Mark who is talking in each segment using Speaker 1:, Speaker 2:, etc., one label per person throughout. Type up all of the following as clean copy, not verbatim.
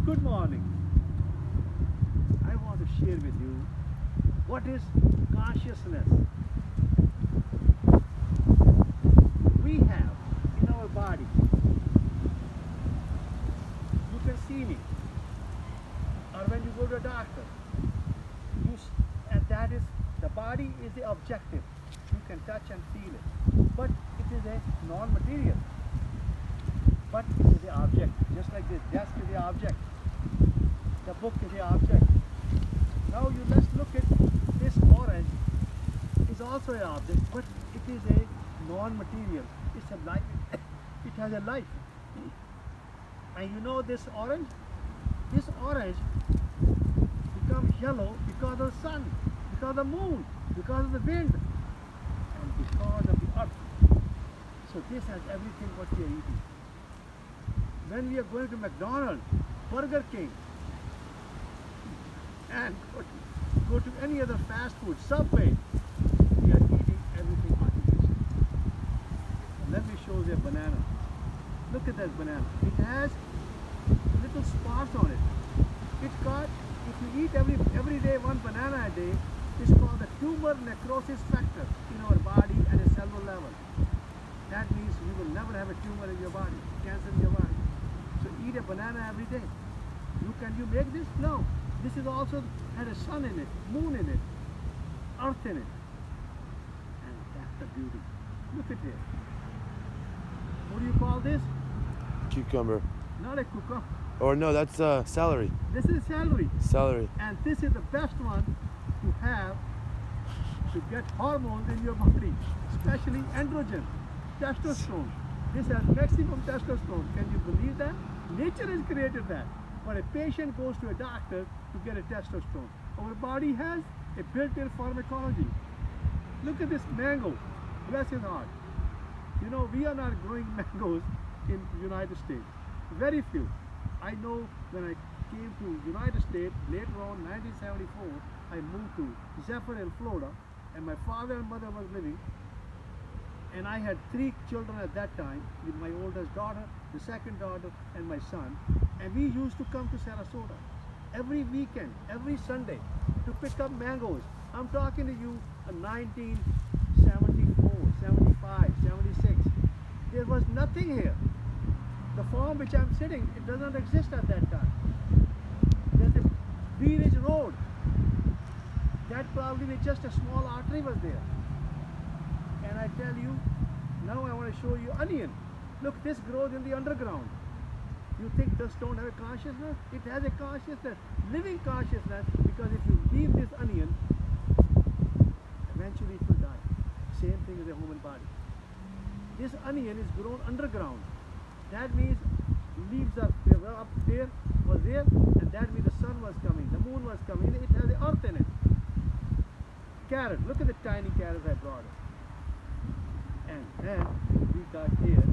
Speaker 1: Good morning. I want to share with you what is consciousness. We have in our body, you can see me, or when you go to a doctor, and that is, the body is the objective. You can touch and feel it, but it is a non-material. But it is the object, just like this desk is the object, the book is the object. Now let's look at this orange is also an object, but it is a non-material. It's a life. It has a life. And you know this orange becomes yellow because of the sun, because of the moon, because of the wind, and because of the earth. So this has everything what we are eating. When we are going to McDonald's, Burger King, and go to any other fast food, Subway, we are eating everything artificial. Let me show you a banana. Look at that banana. It has little spots on it. It's called, if you eat every day one banana a day, it's called the tumor necrosis factor in our body at a cellular level. That means you will never have a tumor in your body, cancer in your body. So eat a banana every day. Can you make this? No. This is also had a sun in it, moon in it, earth in it. And that's the beauty. Look at it. What do you call this?
Speaker 2: Cucumber.
Speaker 1: Not a cucumber.
Speaker 2: Or no, that's celery.
Speaker 1: This is celery.
Speaker 2: Celery.
Speaker 1: And this is the best one to have to get hormones in your body, especially androgen, testosterone. This has maximum testosterone. Can you believe that? Nature has created that. When a patient goes to a doctor to get a testosterone, our body has a built-in pharmacology. Look at this mango. Bless his heart. You know, we are not growing mangoes in the United States. Very few. I know when I came to United States, later on, 1974, I moved to Zephyr in Florida, and my father and mother was living. And I had 3 children at that time, with my oldest daughter, the second daughter, and my son. And we used to come to Sarasota every weekend, every Sunday, to pick up mangoes. I'm talking to you in 1974, 75, 76. There was nothing here. The farm which I'm sitting, it does not exist at that time. There's a Bee Ridge Road. That probably just a small artery was there. And I tell you, now I want to show you onion. Look, this grows in the underground. You think this don't have a consciousness? It has a consciousness, living consciousness, because if you leave this onion, eventually it will die. Same thing as a human body. This onion is grown underground. That means leaves are up there, was there, and that means the sun was coming, the moon was coming, it has the earth in it. Carrot, look at the tiny carrots I brought it. And then we got here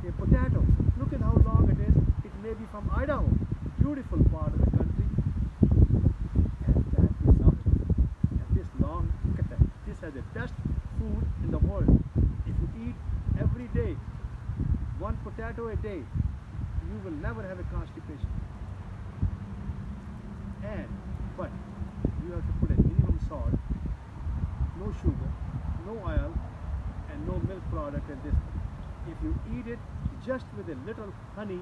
Speaker 1: a potato. Look at how long it is. It may be from Idaho, beautiful part of the country. And that is nothing. And this long, look at that. This has the best food in the world. If you eat every day, 1 potato a day, you will never have a constipation. But you have to put a minimum salt, no sugar, no oil, and no milk product in this. If you eat it just with a little honey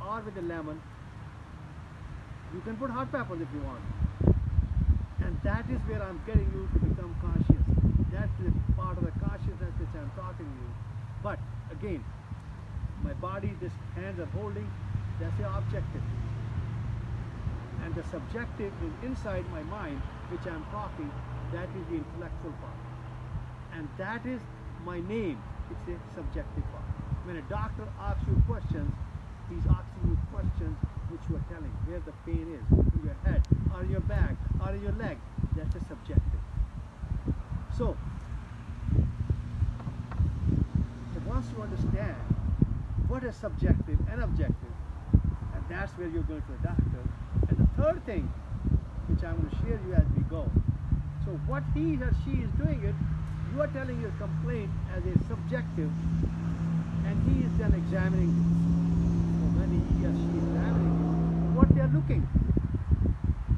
Speaker 1: or with a lemon, you can put hot peppers if you want. And that is where I'm getting you to become conscious. That's the part of the consciousness which I'm talking to you. But again, my body, this hands are holding, that's the objective. And the subjective is inside my mind, which I'm talking, that is the intellectual part. And that is my name, it's a subjective part. When a doctor asks you questions, he's asking you questions which you are telling where the pain is, in your head, or your back, or your leg. That's a subjective. So, once you understand what is subjective and objective, and that's where you're going to a doctor. And the third thing, which I'm going to share you as we go. So what he or she is doing it, you are telling your complaint as a subjective, and he is then examining it. So when he or she is examining it, what working.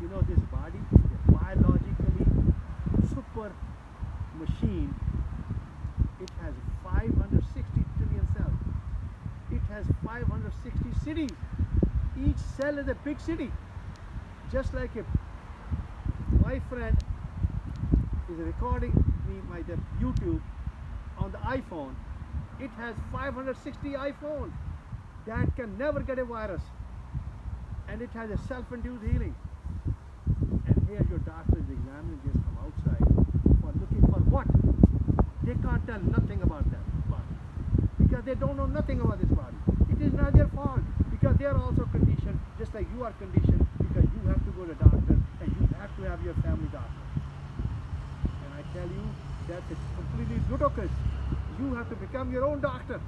Speaker 1: You know, this body is a biologically super machine. It has 560 trillion cells. It has 560 cities. Each cell is a big city. Just like my friend is recording me my YouTube on the iPhone. It has 560 iPhones that can never get a virus. And it has a self-induced healing. And here your doctor is examining this from outside for looking for what? They can't tell nothing about that body. Because they don't know nothing about this body. It is not their fault. Because they are also conditioned, just like you are conditioned, because you have to go to the doctor and you have to have your family doctor. And I tell you, that's completely ludicrous. You have to become your own doctor.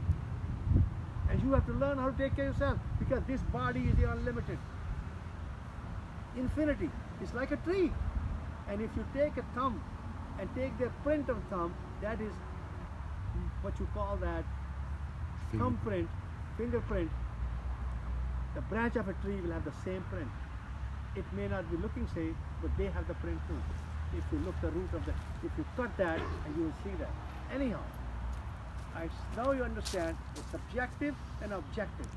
Speaker 1: And you have to learn how to take care of yourself, because this body is the unlimited. Infinity. It's like a tree. And if you take a thumb and take the print of thumb, that is what you call that thumbprint, fingerprint. The branch of a tree will have the same print. It may not be looking same, but they have the print too. If you look the root of the, if you cut that, and you will see that. Anyhow, now you understand the subjective and objective.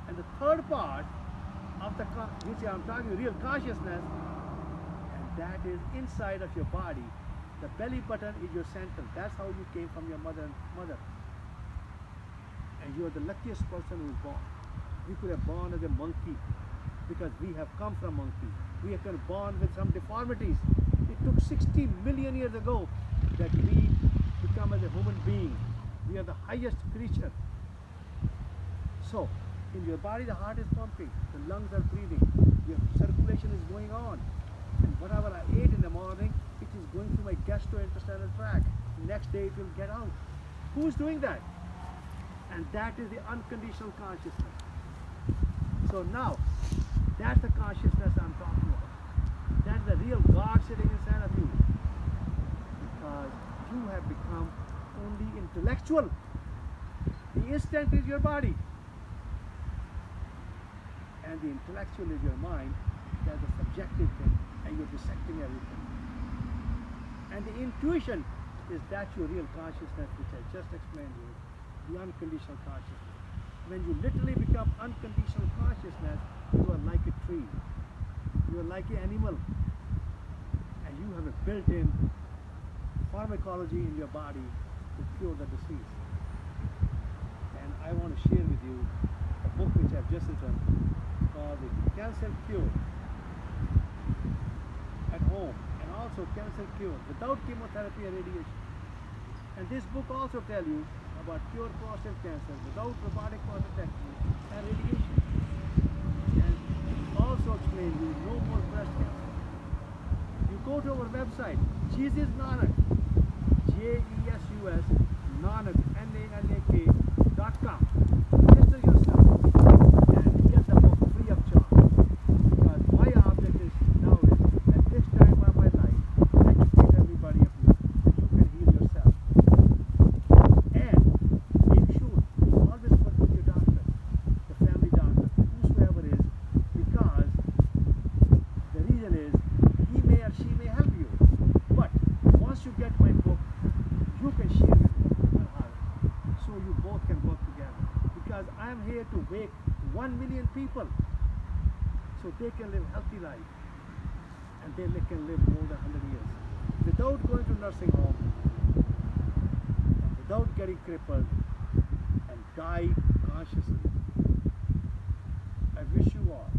Speaker 1: And the third part of the, which I'm talking real consciousness, and that is inside of your body. The belly button is your center. That's how you came from your mother. And you are the luckiest person who is born. You could have born as a monkey, because we have come from monkeys. We have been born with some deformities. It took 60 million years ago that we become as a human being. We are the highest creature. So, in your body the heart is pumping, the lungs are breathing, your circulation is going on. And whatever I ate in the morning, it is going through my gastrointestinal tract. Next day it will get out. Who is doing that? And that is the unconditional consciousness. So now, that's the consciousness I'm talking about. That's the real God sitting inside of you. Because you have become only intellectual. The instant is your body. And the intellectual is your mind. That's a subjective thing, and you're dissecting everything. And the intuition is that your real consciousness, which I just explained to you, the unconditional consciousness. When you literally become unconditional consciousness, you are like a tree. You are like an animal. And you have a built-in pharmacology in your body to cure the disease. And I want to share with you a book which I've just written called The Cancer Cure at Home, and also Cancer Cure without chemotherapy and radiation. And this book also tells you about cure prostate cancer without robotic prostatectomy and radiation. And also explain you no more breast cancer. You go to our website, Jesus Nanak, JESUS, Nanak, NANAK.com. Register yourself and get the book free of charge. Because my object is now is at this time of my life, educate everybody of you that you can heal yourself. And you should always work with your doctor, the family doctor, whosoever is, because the reason is he may or she may help you. But once you get my book, you can share it with her, so you both can work together. Because I am here to wake 1 million people so they can live healthy life, and they can live more than 100 years without going to nursing home, and without getting crippled, and die consciously. I wish you all